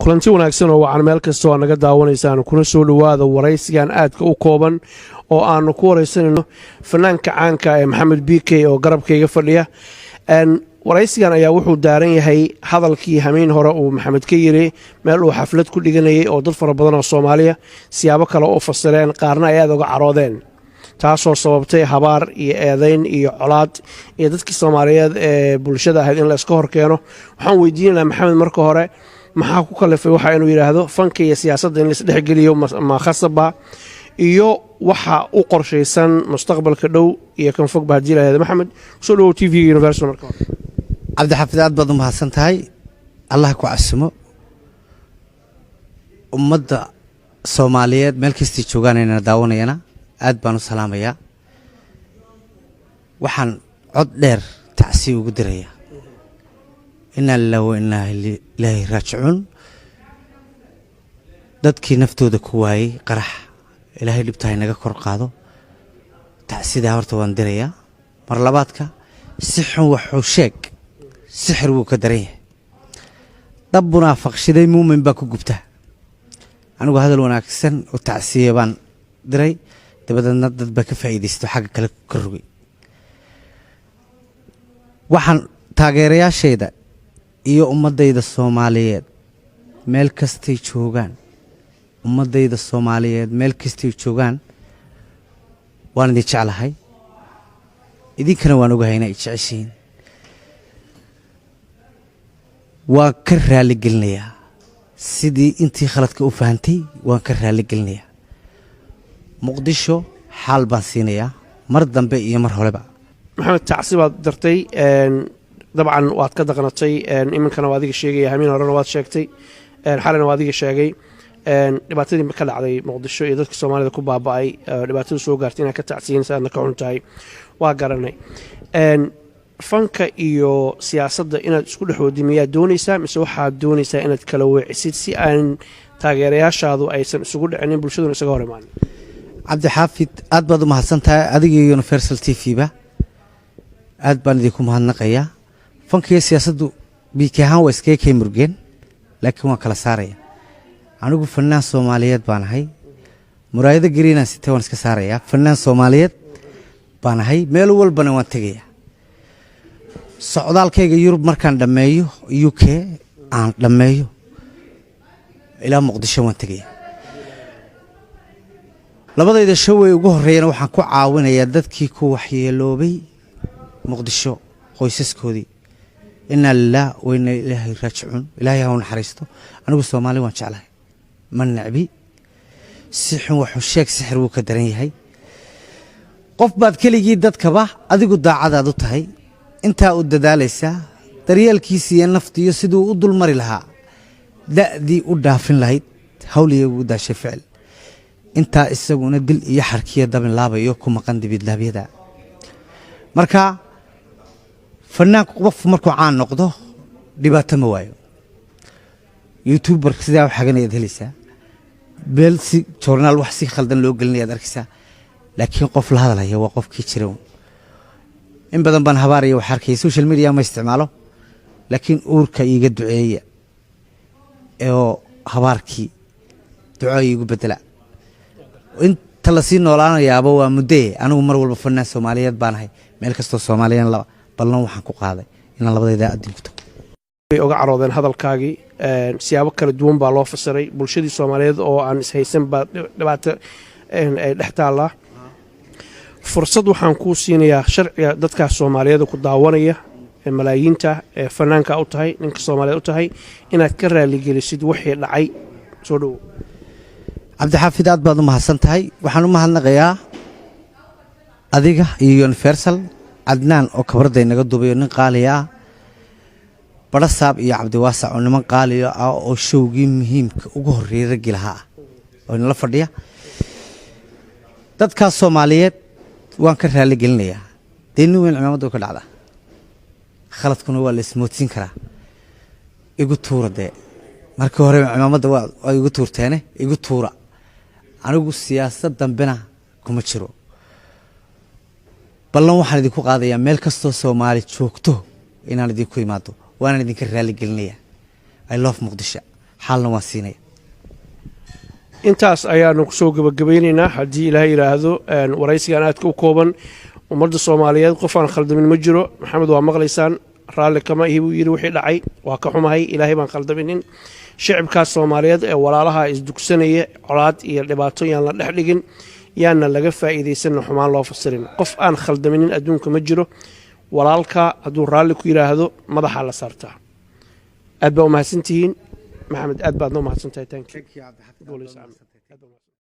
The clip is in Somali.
kulanti wanaagsan oo wacan meel kasta oo naga daawanaysaan kuna soo dhawaada waraysigan aadka u kooban oo aanu ku waraysanayno fanaanka caanka ee Maxamed BK oo garabkayga fadhiya waraysigan ayaa wuxuu daaran yahay hadalkii hameen hore uu Maxamed ka yiri meel uu xaflad ku dhiganayay oo dad fara badan oo Soomaaliya siyaabo kale oo fasireen qaarna ay aad uga caroodeen taasoo sababtay habaar iyo eedayn iyo colaad iyo dadkii Soomaaliyeed ee bulshada ahayd in la iska horkeeno waxaan weydiinayaa Maxamed marka hore maxaa ku kalifay waxa inuu yiraahdo fanka iyo siyaasadda in la isdhex geliyo ma khasaba iyo waxa u qorshaysan mustaqbalka dhow iyo kan fog baad jilaayay Maxamed soo dhaw TV Universal marka عبد الحفيظ aad baad u mahadsantahay Allah ku casmo ummadda Soomaaliyeed meel kasta joogaan inay daawanayana aad baan u salaamayaa waxaan cod dheer tacsi ugu diraya inna lillahi wa inna ilayhi raaji'uun dadkii naftooda ku waayay qarax ilaahay dhibtahay naga kor qaado tacsida horta waan diraya mar labaadka si xun wuxuu sheeg sixir wuu ka daran yahay dab munaafaqshiday muumin baa ku gubta anigu hadal wanaagsan oo tacsiye baan diray dabadna dad ba ka faa'iideysto xagga kale ka rugay waxaan taageerayaasheeda iyo ummadayda Soomaaliyeed meel kastay joogaan ummadayda Soomaaliyeed meel kastay joogaan waan idin jeclahay idinkana waan ogahay inay jeceshiin waan ka raali gelinayaa sidii intii khaladka u fahantay waan ka raali gelinayaa muqdisho xaal baan siinayaa mar dambe iyo mar horeba Maxamed tacsi baad dartay dabcan waad ka daqnatay iminkana waa adiga sheegay hameen horena waad sheegtay xalina waa adiga sheegay dhibaatadii ka dhacday muqdisho iyo dadka Soomaalida ku baaba'ay dhibaatada soo gaartay inay ka tacsiinaysan ka xuntahay waa garanay fanka iyo siyaasadda inaad isku dhaxoodimiyaa doonaysaa mise waxaad doonaysaa inaad kala weecisid si aan taageerayaashaadu aysan isugu dhicinin bulshaduna isaga hor imaan عبد الحافظ aad baad u mahadsantahay adiga Universal TV ba aad baan idinku mahadnaqayaa fanka iyo siyaasaddu biikahan waa iska kay murgeen laakiin waan kala saaraya anigu fanaan Soomaaliyeed baan ahay muraayada gariina sitay waan iska saaraya fanaan Soomaaliyeed baan ahay meel walbana waan tagayaa socdaalkayga Yurub markaan dhameeyo UK aan dhameeyo ilaa Muqdisho waan tagayaa labadayda shaway ugu horeeyana waxaan ku caawinayaa dadkii ku waxyeeloobay Muqdisho qoysaskoodii inna lillahi wa inna ilayhi raaji'uun ilaahay ha u naxariisto anigu Soomaali waan jeclahay man nacbi si xun wuxuu sheeg sixir wuu ka daran yahay qof baad keligii dadkaba adigu daacadaad u tahay inta u dadaalaysaa daryeelkiisa iyo naftiyo sidoo u dulmari lahaa da'dii u dhaafin lahayd hawliga ugu daashay ficil inta isaguna dil iyo xarkiya dabin laabayo ku maqan dibid laabiyada marka fanaanku qof markuu caan noqdo dhibaato ma waayo YouTuber sida wax xaganayad helaysaa beel si journal wax si khaldan loo gelinayaad arkaysaa laakiin qof la hadlaya waa qofkii jira in badan baan habaariyo wax arkay social media ma isticmaalo laakiin uurka iiga duceeya ee habaarkii ducaa iigu bedela inta la sii noolaanayaaba waa muddo anigu mar walba fanaan Soomaaliyeed baan ahay meel kasto Soomaaliyan la ballan waxaan ku qaaday inaan labadayda adin ku tago way uga caroodeen hadalkaagii siyaabo kala duwan baa loo fasiray bulshadii Soomaaliyeed oo aan is haysan ba dhibaato ay dhaxtaala fursad waxaan ku siinayaa sharciga dadka Soomaaliyeed ku daawanaya malaayiinta fanaanka u tahay ninka Soomaaliyeed u tahay inaad ka raali gelisid wixii dhacay soo dhaw عبد الحافظ aad baad u mahadsantahay waxaan u mahadnaqayaa adiga iyo Universal Adnaan oo kabarday naga duubayo nin qaali ah Barasaab iyo Cabdi Waasac oo niman qaali ah oo showgii muhiimka ugu horeeyay gilaha oo la fadhiya dadka Soomaaliyeed waan ka raali gelinayaa deenu weyn ciidamada ka dhacda khaladkuna waa la ismoodsin karaa igu tuurade markii hore ciidamada waa igu tuurteene igu tuura anigu siyaasad dambena kuma jiro ballan waxaan idinku qaadayaa meel kasto Soomaali joogto inaan idinku imaado waan idinka raali gelinayaa I love Muqdisho xaalna waan siinaya intaas ayaanu ku soo gabagabaynaynaa haddii ilaahay yidhaahdo waraysigan aadka u kooban ummadda soomaaliyeed qof aan khaldamin ma jiro maxamed waa maqlaysaan raalli kama ihi buu yidhi wixii dhacay waa ka xumahay ilaahay baan khaldaminin shicibkaas soomaaliyeed ee walaalaha isdugsanaya colaad iyo dhibaato yaan la dhex dhigin yaana laga faa'iidaysanna xumaan loo fasirin qof aan khaldaminin adduunka ma jiro walaalka hadduu raalli ku yidhaahdo madaxa la saartaa aad baa u mahadsantihiin maxamed aad baadna u mahadsantahay